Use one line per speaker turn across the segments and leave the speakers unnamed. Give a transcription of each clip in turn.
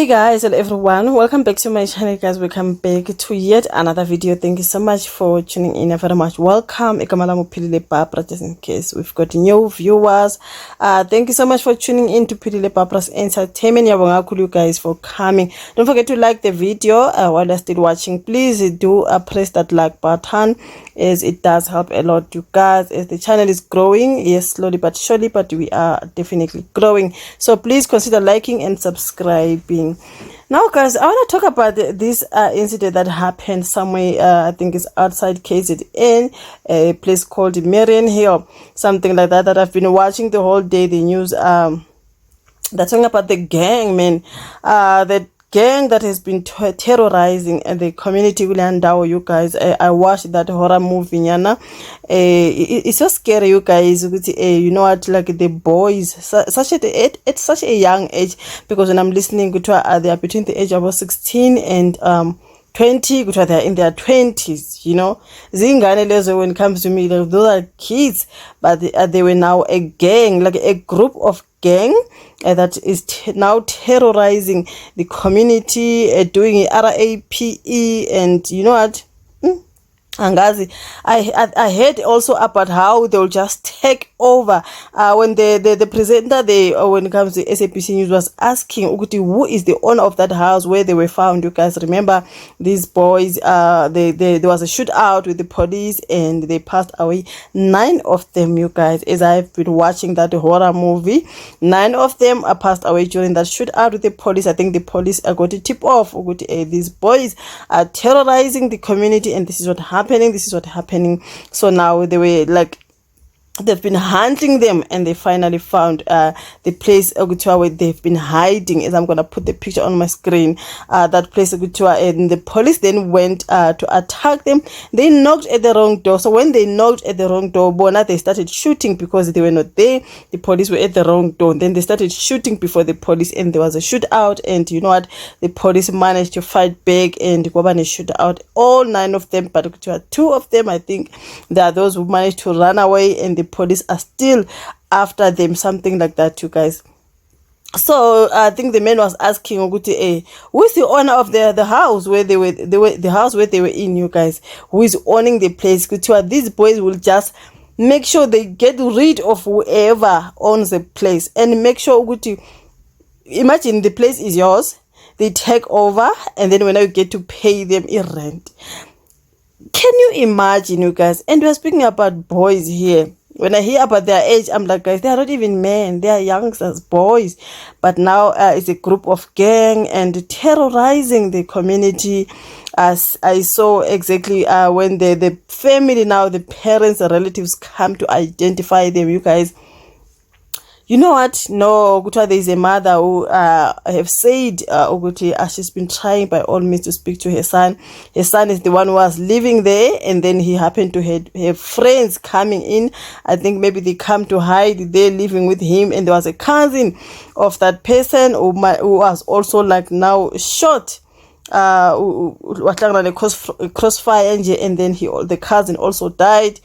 Hi guys and everyone, welcome back to my channel guys. Welcome back to yet another video. Thank you so much for tuning in. Very much welcome. Just in case we've got new viewers, thank you so much for tuning in to Pilile Papra's Entertainment. You guys for coming. Don't forget to like the video while you're still watching. Please do press that like button, as it does help a lot, you guys, as the channel is growing. Yes, slowly but surely, but we are definitely growing. So please consider liking and subscribing. Now guys, I want to talk about this incident that happened somewhere, I think it's outside KZN, a place called Marianhill, something like that I've been watching the whole day, the news. They're talking about the gang, man, the gang that has been terrorizing the community. You guys, I watched that horror movie, Yana. It's so scary, you guys. You know what, like the boys, at such a young age, because when I'm listening to they are between the age of 16 and 20, they're in their 20s, you know. When it comes to me, like, those are kids, but they were now a gang, like a group of gang that is now terrorizing the community, doing RAPE, and you know what? Angazi, I heard also about how they'll just take over. When the presenter, when it comes to SAPC News, was asking who is the owner of that house where they were found. You guys remember these boys? There was a shootout with the police and they passed away. 9 of them, you guys, as I've been watching that horror movie, 9 of them are passed away during that shootout with the police. I think the police are going to tip off these boys are terrorizing the community, and this is what happened. This is what happening. So now they were like, they've been hunting them, and they finally found the place where they've been hiding. As I'm gonna put the picture on my screen, that place, and the police then went to attack them. They knocked at the wrong door. So when they knocked at the wrong door, Bona, they started shooting because they were not there. The police were at the wrong door. Then they started shooting before the police, and there was a shootout. And you know what? The police managed to fight back and go and shoot out all 9 of them. But 2 of them, I think, there are those who managed to run away, and the police are still after them, something like that, you guys. So I think the man was asking who is the owner of the house where they were the house where they were in, you guys, who is owning the place. These boys will just make sure they get rid of whoever owns the place, and make sure imagine the place is yours, they take over, and then when you get to pay them a rent. Can you imagine, you guys? And we're speaking about boys here. When I hear about their age, I'm like, guys, they are not even men. They are youngsters, boys. But now it's a group of gang and terrorizing the community. As I saw exactly when the family, now the parents, the relatives come to identify them, you guys. You know what? No, there is a mother who have said she's been trying by all means to speak to her son. Her son is the one who was living there, and then he happened to have friends coming in. I think maybe they come to hide there, living with him, and there was a cousin of that person who was also like now shot. Crossfire, and then the cousin also died.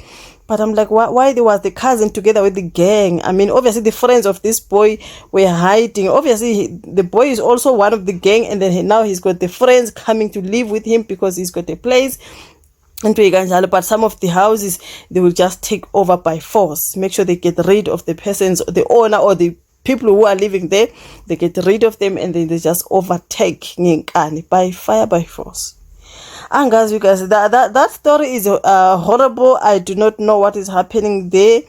But I'm like, why there was the cousin together with the gang? I mean, obviously the friends of this boy were hiding. Obviously the boy is also one of the gang, and then now he's got the friends coming to live with him because he's got a place. But some of the houses, they will just take over by force. Make sure they get rid of the persons, the owner or the people who are living there. They get rid of them, and then they just overtake by fire, by force. And guys, you guys, that story is horrible. I do not know what is happening there.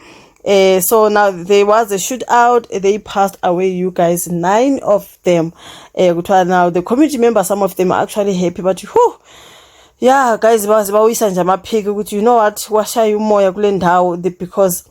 So now there was a shootout. They passed away, you guys, 9 of them. Now the community members, some of them are actually happy, but yeah, guys, you know what, because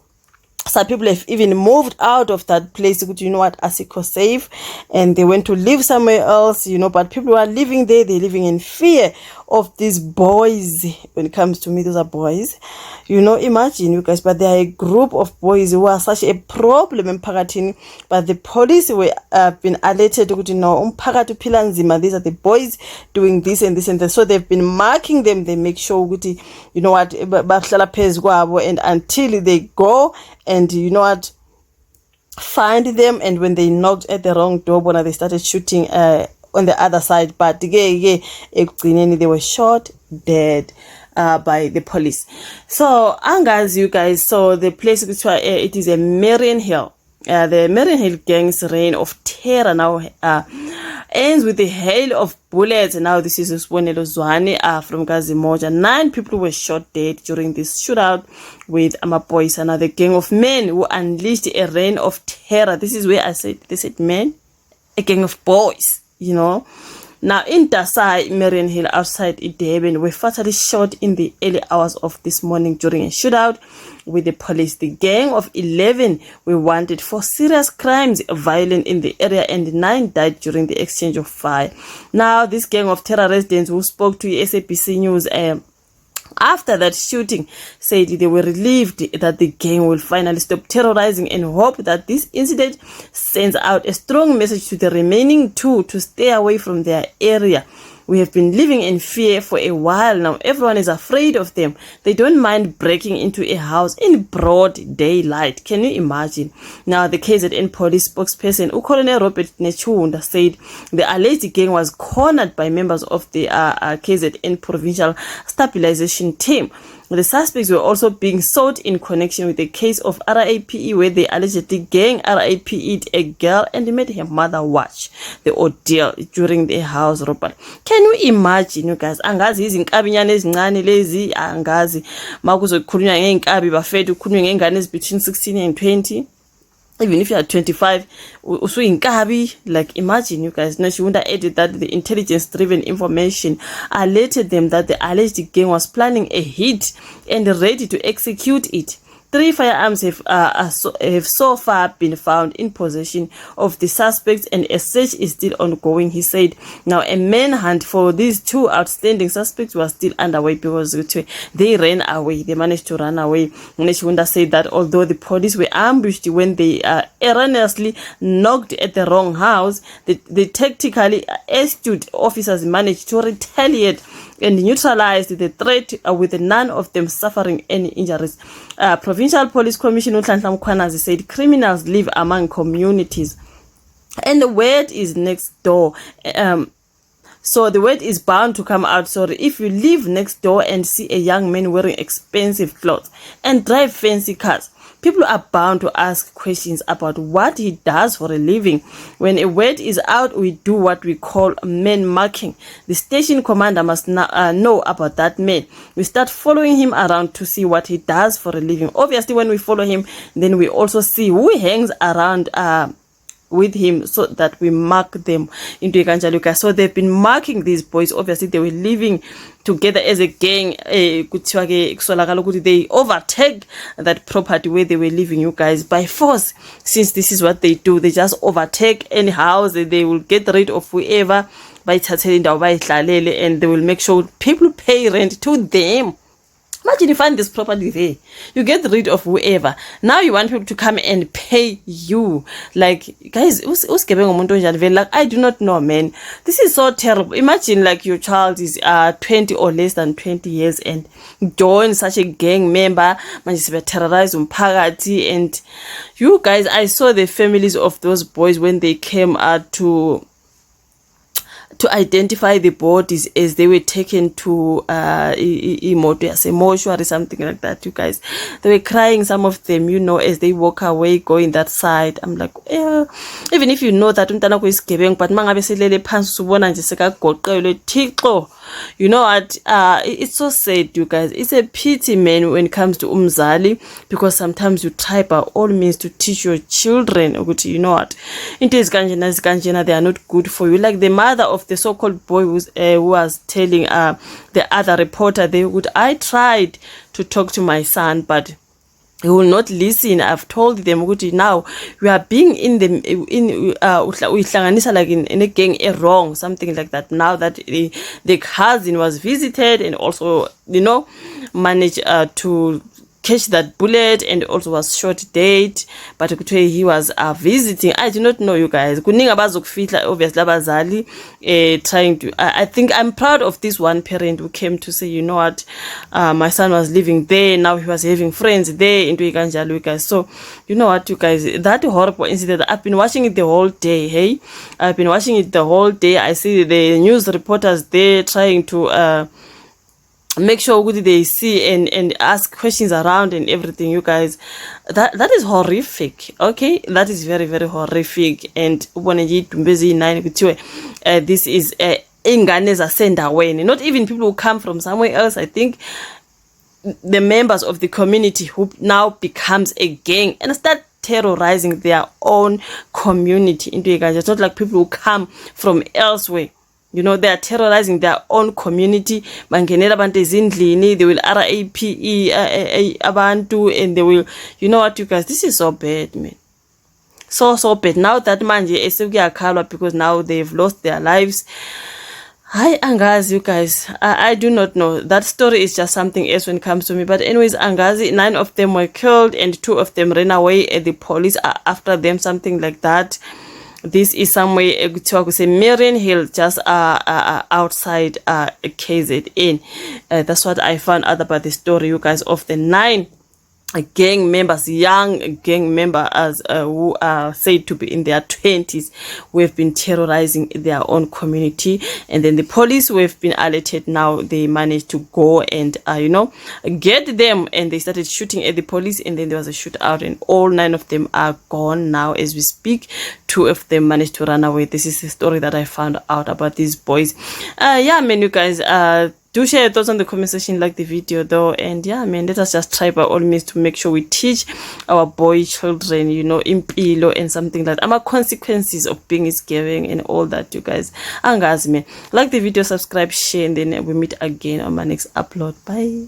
some people have even moved out of that place, you know what, Asiko safe, and they went to live somewhere else, you know. But people who are living there, they're living in fear of these boys. When it comes to me, those are boys, you know. Imagine, you guys, but they are a group of boys who are such a problem in Pakatini. But the police were been alerted, you know, these are the boys doing this and this and that. So they've been marking them. They make sure, you know what, and until they go and, you know what, find them. And when they knocked at the wrong door, they started shooting on the other side, but they were shot dead by the police. So angazi you guys, so the place which it is a Marianhill. The Marianhill gang's reign of terror now ends with the hail of bullets. And now this is Swanelo Zwane from Gazimoja. 9 people were shot dead during this shootout with Amapoisa. Now the gang of men who unleashed a reign of terror. This is where they said men, a gang of boys, you know. Now in Dasai, Marianhill outside Durban were fatally shot in the early hours of this morning during a shootout with the police. The gang of 11 were wanted for serious crimes violent in the area, and 9 died during the exchange of fire. Now this gang of terror residents who spoke to SABC News after that shooting said they were relieved that the gang will finally stop terrorizing and hope that this incident sends out a strong message to the remaining 2 to stay away from their area. We have been living in fear for a while now. Everyone is afraid of them. They don't mind breaking into a house in broad daylight. Can you imagine? Now, the KZN police spokesperson, Colonel Robert Nechunda, said the alleged gang was cornered by members of the KZN provincial stabilization team. The suspects were also being sought in connection with the case of RAPE, where they allegedly gang RAPE'd a girl and made her mother watch the ordeal during the house robbery. Can you imagine, you guys? Angazi izinkabinyane ezincane lezi, angazi makuzokhulunywa ngeenkabi bafethu kukhulunywa ngengane between 16 and 20. Even if you are 25, like imagine, you guys. Now she would have added that the intelligence-driven information alerted them that the alleged gang was planning a hit and ready to execute it. 3 firearms have so far been found in possession of the suspects, and a search is still ongoing, he said. Now, a manhunt for these 2 outstanding suspects was still underway because they ran away. They managed to run away. Neshunda said that although the police were ambushed when they erroneously knocked at the wrong house, the tactically astute officers managed to retaliate and neutralized the threat with none of them suffering any injuries. Provincial Police Commissioner Uhlanhla Mkhwanazi said criminals live among communities and the word is next door. So the word is bound to come out. So if you live next door and see a young man wearing expensive clothes and drive fancy cars, people are bound to ask questions about what he does for a living. When a word is out, we do what we call man marking. The station commander must know about that man. We start following him around to see what he does for a living. Obviously, when we follow him, then we also see who hangs around with him, so that we mark them into Ekanjaluka. So they've been marking these boys. Obviously, they were living together as a gang. They overtake that property where they were living, you guys, by force. Since this is what they do, they just overtake any house. They will get rid of whoever by and they will make sure people pay rent to them. Imagine you find this property there, you get rid of whoever. Now you want people to come and pay you. Like, guys, like, I do not know, man. This is so terrible. Imagine like your child is 20 or less than 20 years and join such a gang member, terrorize umphakathi. And you guys, I saw the families of those boys when they came out to identify the bodies as they were taken to mortuary, something like that, you guys. They were crying, some of them, you know, as they walk away going that side. I'm like, even if you know that but you know what, it's so sad, you guys. It's a pity, man, when it comes to umzali, because sometimes you try by all means to teach your children, you know what, they are not good for you. Like the mother of the so-called boy who was telling the other reporter, I tried to talk to my son, but he will not listen. I've told them, now we are being in a gang wrong, something like that. Now that the cousin was visited and also, you know, managed to catch that bullet and also was shot dead, but he was visiting. I do not know, you guys. Obviously abazali trying to I think I'm proud of this one parent who came to say, you know what, my son was living there, now he was having friends there into Ikanjalo, you guys. So you know what, you guys, that horrible incident, I've been watching it the whole day. Hey, I've been watching it the whole day. I see the news reporters there trying to make sure they see and ask questions around and everything, you guys. That is horrific. Okay, that is very, very horrific. And this is inganeza send away, not even people who come from somewhere else. I think the members of the community who now becomes a gang and start terrorizing their own community into you guys. It's not like people who come from elsewhere. You know, they are terrorizing their own community. They will RAPE abantu, and they will, you know what, you guys, this is so bad, man. So bad. Now that manje esekuyakalwa because now they've lost their lives. Hi Angazi, you guys, I do not know. That story is just something else when it comes to me. But anyways, Angazi, 9 of them were killed and 2 of them ran away, and the police are after them, something like that. This is somewhere say Marianhill, just outside KZN. That's what I found out about the story, you guys, of the 9 gang members, young gang members who are said to be in their 20s, who have been terrorizing their own community. And then the police who have been alerted now, they managed to go and you know, get them, and they started shooting at the police, and then there was a shootout, and all 9 of them are gone now as we speak. 2 of them managed to run away. This is the story that I found out about these boys. Yeah, man, you guys, do share your thoughts on the comment section, like the video though, and yeah, man, let us just try by all means to make sure we teach our boy children, you know, impilo and something like that, consequences of being giving and all that, you guys. And guys, man, like the video, subscribe, share, and then we meet again on my next upload. Bye.